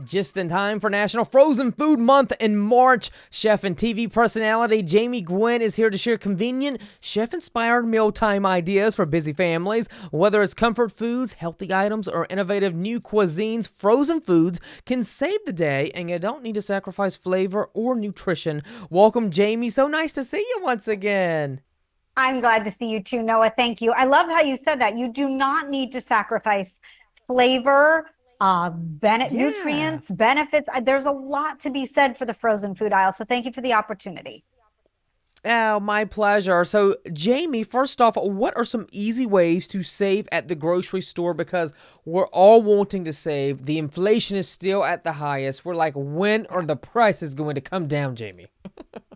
just in time for National Frozen Food Month in March. Chef and TV personality Jamie Gwen is here to share convenient, chef-inspired mealtime ideas for busy families. Whether it's comfort foods, healthy items, or innovative new cuisines, frozen foods can save the day, and you don't need to sacrifice flavor or nutrition. Welcome, Jamie. So nice to see you once again. I'm glad to see you too, Noah. Thank you. I love how you said that. You do not need to sacrifice flavor, Yeah. nutrients, benefits. There's a lot to be said for the frozen food aisle. So thank you for the opportunity. Oh, my pleasure. So, Jamie, first off, what are some easy ways to save at the grocery store? Because we're all wanting to save. The inflation is still at the highest. We're like, when are the prices going to come down, Jamie?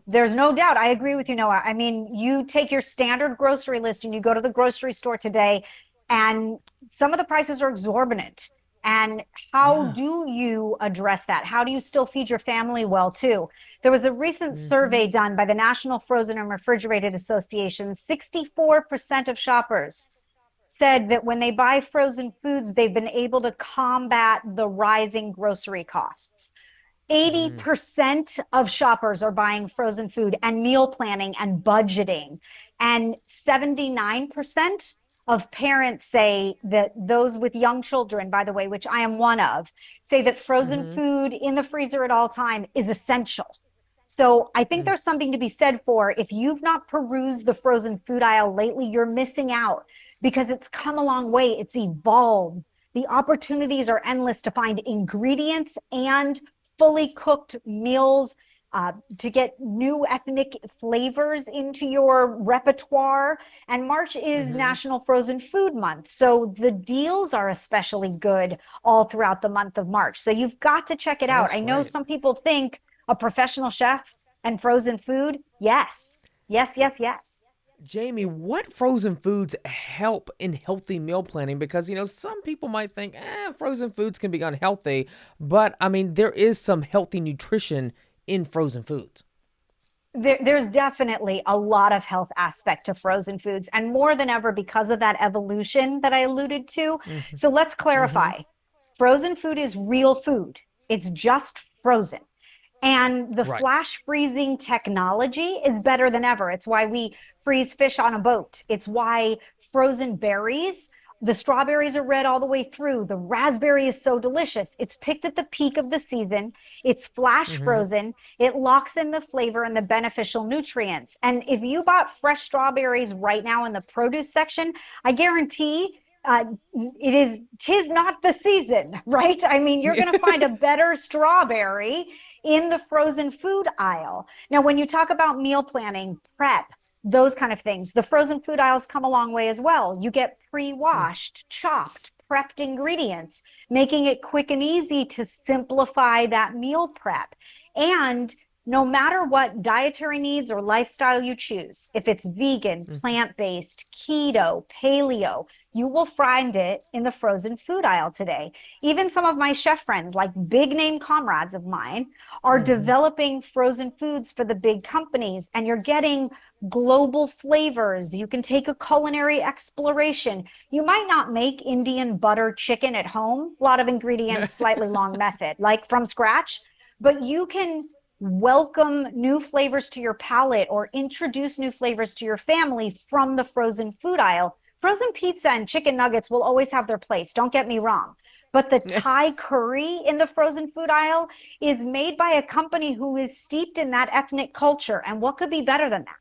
There's no doubt. I agree with you, Noah. I mean, you take your standard grocery list and you go to the grocery store today, and some of the prices are exorbitant. And how Yeah. do you address that? How do you still feed your family well, too? There was a recent Hmm. survey done by the National Frozen and Refrigerated Association. 64% of shoppers said that when they buy frozen foods, they've been able to combat the rising grocery costs. Mm. 80% of shoppers are buying frozen food and meal planning and budgeting. And 79% of parents say that those with young children, by the way, which I am one of, say that frozen Hmm. food in the freezer at all time is essential. So I think Mm. there's something to be said for if you've not perused the frozen food aisle lately, you're missing out because it's come a long way. It's evolved. The opportunities are endless to find ingredients and fully cooked meals, to get new ethnic flavors into your repertoire. And March is Hmm. National Frozen Food Month. So the deals are especially good all throughout the month of March. So you've got to check it Oh, out. that's I know great. some people think a professional chef and frozen food. Yes, yes, yes, yes. Jamie, what frozen foods help in healthy meal planning? Because, some people might think, frozen foods can be unhealthy, but I mean, there is some healthy nutrition in frozen foods. There's definitely a lot of health aspect to frozen foods, and more than ever because of that evolution that I alluded to. Hmm. So let's Hmm. clarify. Frozen food is real food. It's just frozen. And the Right. flash freezing technology is better than ever. It's why we freeze fish on a boat. It's why frozen berries, the strawberries are red all the way through. The raspberry is so delicious. It's picked at the peak of the season. It's flash Hmm. frozen. It locks in the flavor and the beneficial nutrients. And if you bought fresh strawberries right now in the produce section, I guarantee tis not the season, right? I mean, you're going to find a better strawberry in the frozen food aisle. Now, when you talk about meal planning, prep, those kind of things, the frozen food aisles come a long way as well. You get pre-washed, chopped, prepped ingredients, making it quick and easy to simplify that meal prep. And no matter what dietary needs or lifestyle you choose, if it's vegan, plant-based, keto, paleo, you will find it in the frozen food aisle today. Even some of my chef friends, like big name comrades of mine, are Hmm. developing frozen foods for the big companies, and you're getting global flavors. You can take a culinary exploration. You might not make Indian butter chicken at home, a lot of ingredients, slightly long method, like from scratch, but you can welcome new flavors to your palate or introduce new flavors to your family from the frozen food aisle. Frozen pizza and chicken nuggets will always have their place, don't get me wrong. But the Thai curry in the frozen food aisle is made by a company who is steeped in that ethnic culture. And what could be better than that?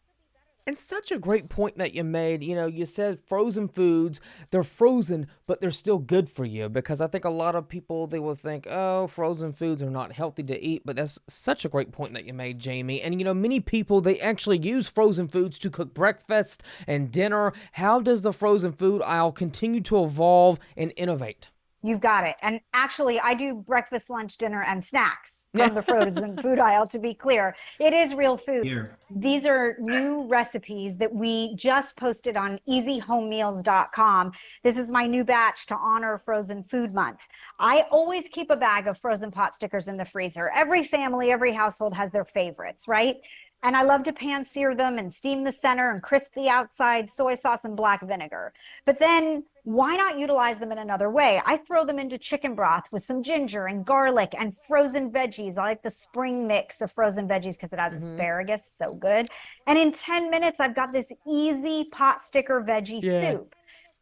And such a great point that you made. You said frozen foods, they're frozen, but they're still good for you. Because I think a lot of people, they will think, oh, frozen foods are not healthy to eat. But that's such a great point that you made, Jamie. And, many people, they actually use frozen foods to cook breakfast and dinner. How does the frozen food aisle continue to evolve and innovate? You've got it. And actually, I do breakfast, lunch, dinner, and snacks from the frozen food aisle, to be clear. It is real food. Here. These are new recipes that we just posted on easyhomemeals.com. This is my new batch to honor Frozen Food Month. I always keep a bag of frozen pot stickers in the freezer. Every family, every household has their favorites, right? And I love to pan sear them and steam the center and crisp the outside, soy sauce and black vinegar. But then why not utilize them in another way? I throw them into chicken broth with some ginger and garlic and frozen veggies. I like the spring mix of frozen veggies because it has asparagus, so good. And in 10 minutes, I've got this easy pot sticker veggie soup.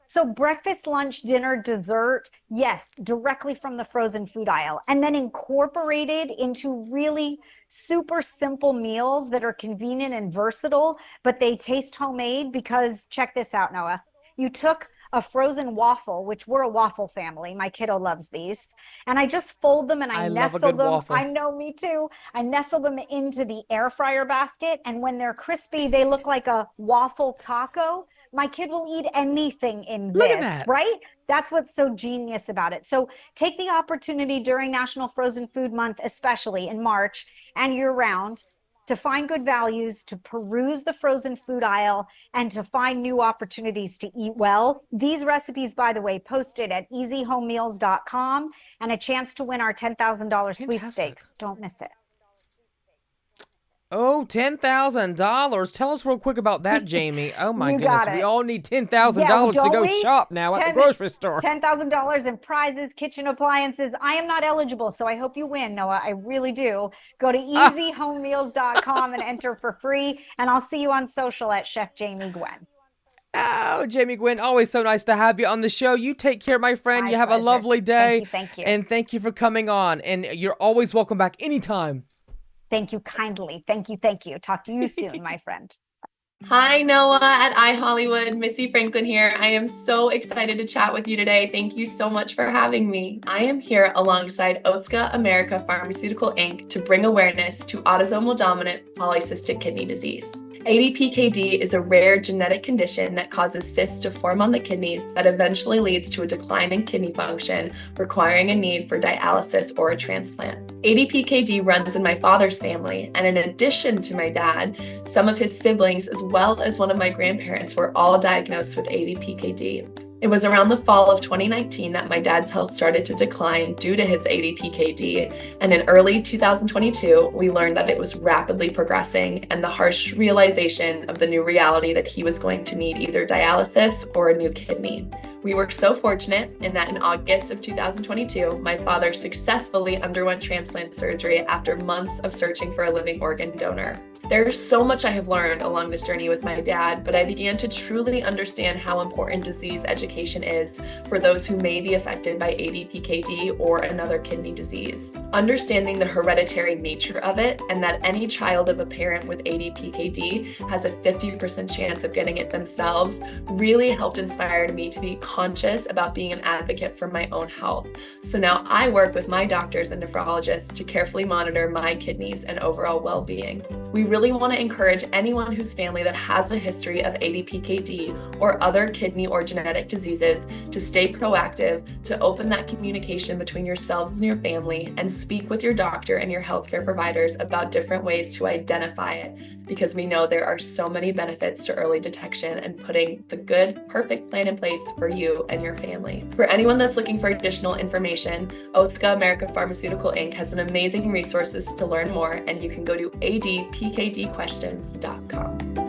So breakfast, lunch, dinner, dessert, yes, directly from the frozen food aisle, and then incorporated into really super simple meals that are convenient and versatile, but they taste homemade because check this out, Noah. You took a frozen waffle, which we're a waffle family. My kiddo loves these. And I just fold them and I nestle them. Waffle. I know, me too. I nestle them into the air fryer basket. And when they're crispy, they look like a waffle taco. My kid will eat anything in this, right? That's what's so genius about it. So take the opportunity during National Frozen Food Month, especially in March and year round, to find good values, to peruse the frozen food aisle, and to find new opportunities to eat well. These recipes, by the way, posted at easyhomemeals.com, and a chance to win our $10,000 sweepstakes. Don't miss it. Oh, $10,000. Tell us real quick about that, Jamie. Oh my goodness. We all need $10,000 to go shop now at the grocery store. $10,000 in prizes, kitchen appliances. I am not eligible, so I hope you win, Noah. I really do. Go to easyhomemeals.com and enter for free. And I'll see you on social at Chef Jamie Gwen. Oh, Jamie Gwen, always so nice to have you on the show. You take care, my friend. My you have pleasure. a lovely day. Thank you. And thank you for coming on. And you're always welcome back anytime. Thank you kindly. Thank you. Talk to you soon, my friend. Hi, Noah at iHollywood. Missy Franklin here. I am so excited to chat with you today. Thank you so much for having me. I am here alongside Otsuka America Pharmaceutical Inc. to bring awareness to autosomal dominant polycystic kidney disease. ADPKD is a rare genetic condition that causes cysts to form on the kidneys that eventually leads to a decline in kidney function, requiring a need for dialysis or a transplant. ADPKD runs in my father's family, and in addition to my dad, some of his siblings as well as one of my grandparents were all diagnosed with ADPKD. It was around the fall of 2019 that my dad's health started to decline due to his ADPKD, and in early 2022, we learned that it was rapidly progressing and the harsh realization of the new reality that he was going to need either dialysis or a new kidney. We were so fortunate in that in August of 2022, my father successfully underwent transplant surgery after months of searching for a living organ donor. There's so much I have learned along this journey with my dad, but I began to truly understand how important disease education is for those who may be affected by ADPKD or another kidney disease. Understanding the hereditary nature of it and that any child of a parent with ADPKD has a 50% chance of getting it themselves really helped inspire me to be conscious about being an advocate for my own health. So now I work with my doctors and nephrologists to carefully monitor my kidneys and overall well-being. We really want to encourage anyone whose family that has a history of ADPKD or other kidney or genetic diseases to stay proactive, to open that communication between yourselves and your family, and speak with your doctor and your healthcare providers about different ways to identify it, because we know there are so many benefits to early detection and putting the good, perfect plan in place for you and your family. For anyone that's looking for additional information, Otsuka America Pharmaceutical Inc. has an amazing resources to learn more, and you can go to adpkdquestions.com.